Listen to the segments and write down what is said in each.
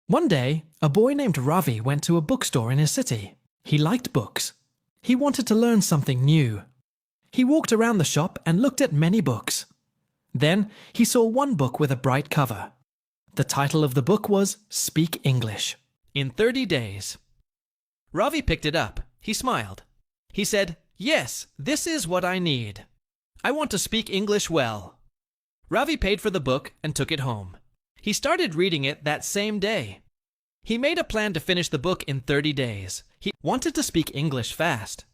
One day, a boy named Ravi went to a bookstore in his city. He liked books. He wanted to learn something new. He walked around the shop and looked at many books. Then, he saw one book with a bright cover. The title of the book was Speak English in 30 Days. Ravi picked it up. He smiled. He said, "Yes, this is what I need. I want to speak English well." Ravi paid for the book and took it home. He started reading it that same day. He made a plan to finish the book in 30 days. He wanted to speak English fast.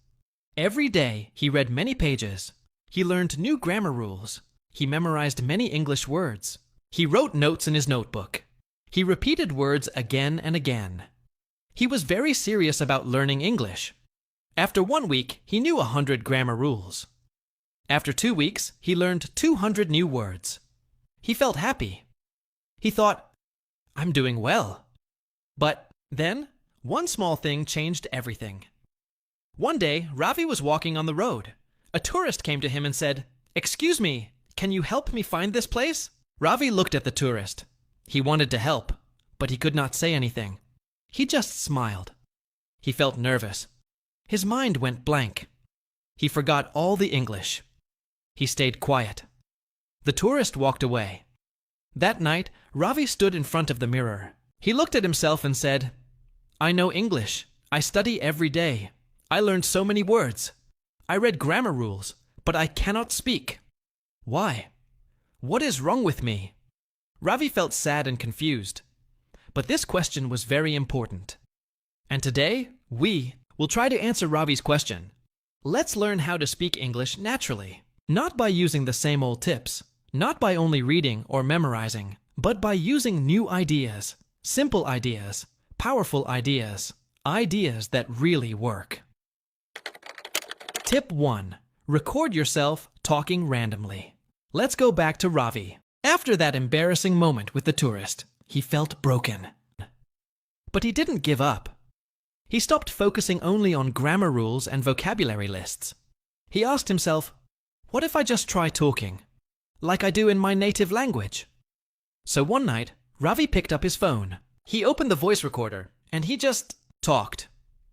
Every day, he read many pages. He learned new grammar rules. He memorized many English words. He wrote notes in his notebook. He repeated words again and again. He was very serious about learning English. After 1 week, he knew 100 grammar rules. After 2 weeks, he learned 200 new words. He felt happy. He thought, "I'm doing well." But then, one small thing changed everything. One day, Ravi was walking on the road. A tourist came to him and said, "Excuse me, can you help me find this place?" Ravi looked at the tourist. He wanted to help, but he could not say anything. He just smiled. He felt nervous. His mind went blank. He forgot all the English. He stayed quiet. The tourist walked away. That night, Ravi stood in front of the mirror. He looked at himself and said, "I know English. I study every day. I learned so many words. I read grammar rules, but I cannot speak. Why? What is wrong with me?" Ravi felt sad and confused. But this question was very important. And today, we will try to answer Ravi's question. Let's learn how to speak English naturally, not by using the same old tips, not by only reading or memorizing, but by using new ideas, simple ideas, powerful ideas, ideas that really work. Tip 1. Record yourself talking randomly. Let's go back to Ravi. After that embarrassing moment with the tourist, he felt broken. But he didn't give up. He stopped focusing only on grammar rules and vocabulary lists. He asked himself, what if I just try talking, like I do in my native language? So one night, Ravi picked up his phone. He opened the voice recorder, and he just talked.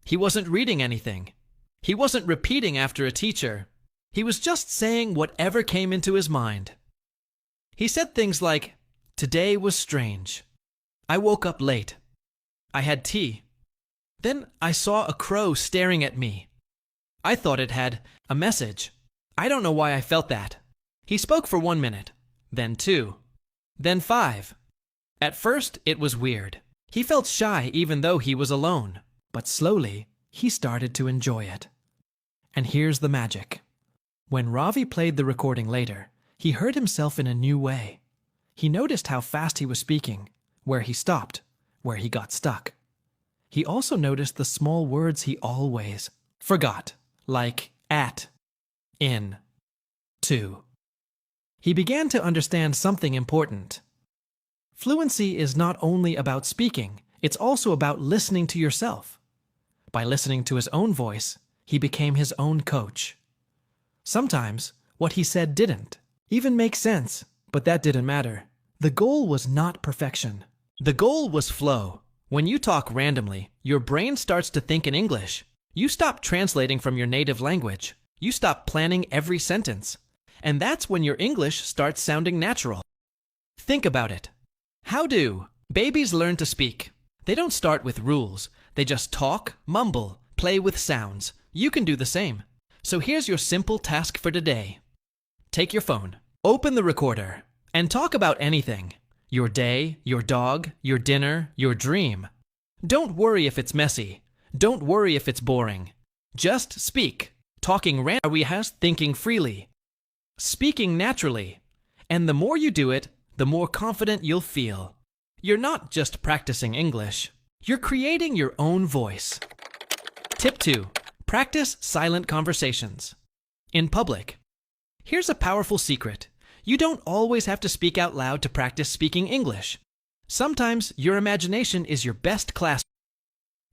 He wasn't reading anything. He wasn't repeating after a teacher. He was just saying whatever came into his mind. He said things like, "Today was strange. I woke up late. I had tea. Then I saw a crow staring at me. I thought it had a message. I don't know why I felt that." He spoke for 1 minute, then 2, then 5. At first, it was weird. He felt shy even though he was alone. But slowly, he started to enjoy it. And here's the magic. When Ravi played the recording later, he heard himself in a new way. He noticed how fast he was speaking, where he stopped, where he got stuck. He also noticed the small words he always forgot, like at, in, to. He began to understand something important. Fluency is not only about speaking, it's also about listening to yourself. By listening to his own voice, he became his own coach. Sometimes, what he said didn't even make sense, but that didn't matter. The goal was not perfection. The goal was flow. When you talk randomly, your brain starts to think in English. You stop translating from your native language. You stop planning every sentence. And that's when your English starts sounding natural. Think about it. How do babies learn to speak? They don't start with rules. They just talk, mumble, play with sounds. You can do the same. So here's your simple task for today. Take your phone, open the recorder, and talk about anything. Your day, your dog, your dinner, your dream. Don't worry if it's messy. Don't worry if it's boring. Just speak. Talking randomly has thinking freely. Speaking naturally. And the more you do it, the more confident you'll feel. You're not just practicing English. You're creating your own voice. Tip 2. Practice silent conversations. In public. Here's a powerful secret. You don't always have to speak out loud to practice speaking English. Sometimes your imagination is your best class.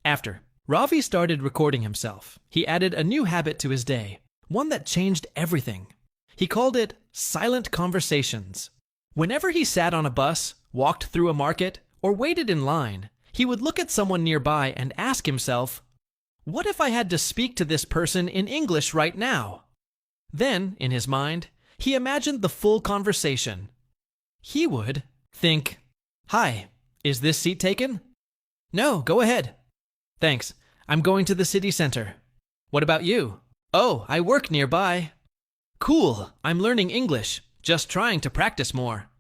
After Ravi started recording himself, he added a new habit to his day, one that changed everything. He called it silent conversations. Whenever he sat on a bus, walked through a market, or waited in line, He would look at someone nearby and ask himself, "What if I had to speak to this person in English right now?" Then, in his mind, he imagined the full conversation. He would think, "Hi, is this seat taken?" "No, go ahead." "Thanks, I'm going to the city center." "What about you?" "Oh, I work nearby." "Cool, I'm learning English, just trying to practice more."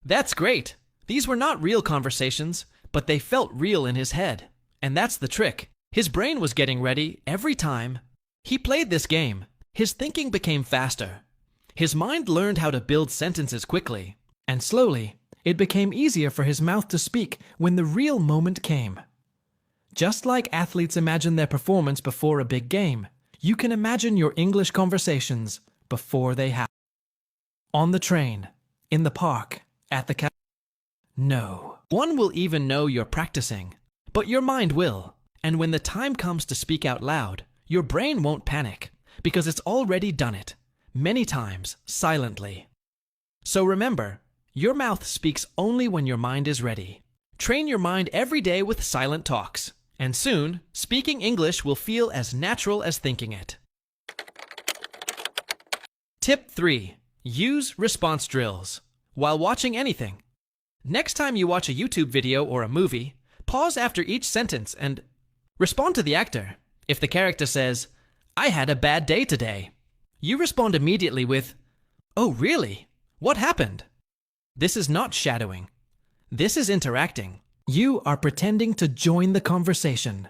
That's great. These were not real conversations, but they felt real in his head. And that's the trick. His brain was getting ready every time he played this game. His thinking became faster. His mind learned how to build sentences quickly. And slowly, it became easier for his mouth to speak when the real moment came. Just like athletes imagine their performance before a big game, you can imagine your English conversations before they happen. On the train, in the park, at the cafe. No one will even know you're practicing, but your mind will. And when the time comes to speak out loud, your brain won't panic because it's already done it, many times, silently. So remember, your mouth speaks only when your mind is ready. Train your mind every day with silent talks, and soon, speaking English will feel as natural as thinking it. Tip 3. Use response drills while watching anything. Next time you watch a YouTube video or a movie, pause after each sentence and respond to the actor. If the character says, "I had a bad day today," you respond immediately with, "Oh, really? What happened?" This is not shadowing. This is interacting. You are pretending to join the conversation.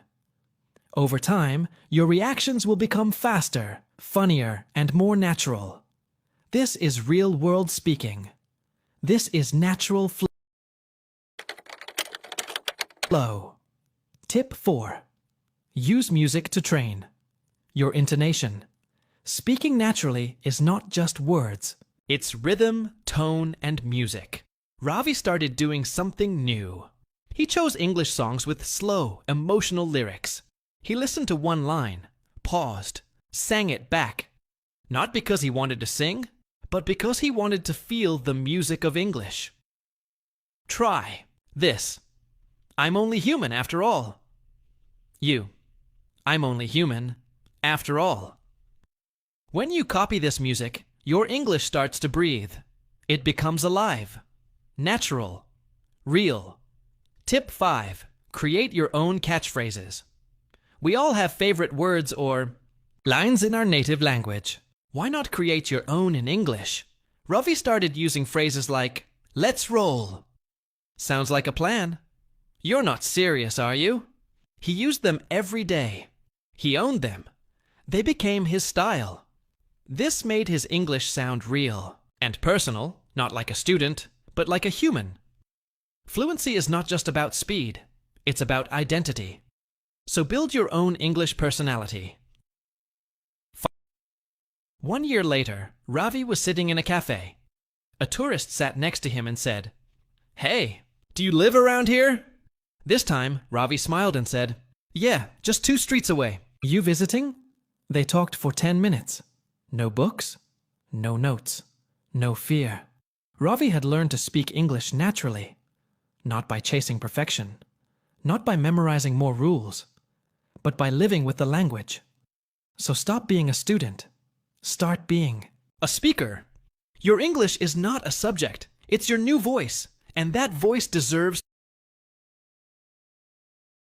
Over time, your reactions will become faster, funnier, and more natural. This is real-world speaking. This is natural flow. Tip 4. Use music to train your intonation. Speaking naturally is not just words. It's rhythm, tone, and music. Ravi started doing something new. He chose English songs with slow, emotional lyrics. He listened to one line, paused, sang it back. Not because he wanted to sing, but because he wanted to feel the music of English. Try this. I'm only human after all. You. I'm only human after all. When you copy this music, your English starts to breathe. It becomes alive, natural, real. Tip 5. Create your own catchphrases. We all have favorite words or lines in our native language. Why not create your own in English? Ravi started using phrases like, "Let's roll." Sounds like a plan. You're not serious, are you? He used them every day. He owned them. They became his style. This made his English sound real and personal, not like a student, but like a human. Fluency is not just about speed, it's about identity. So build your own English personality. 1 year later, Ravi was sitting in a cafe. A tourist sat next to him and said, "Hey, do you live around here?" This time, Ravi smiled and said, "Yeah, just 2 streets away." "You visiting?" They talked for 10 minutes. No books, no notes, no fear. Ravi had learned to speak English naturally, not by chasing perfection, not by memorizing more rules, but by living with the language. So stop being a student. Start being a speaker. Your English is not a subject. It's your new voice, and that voice deserves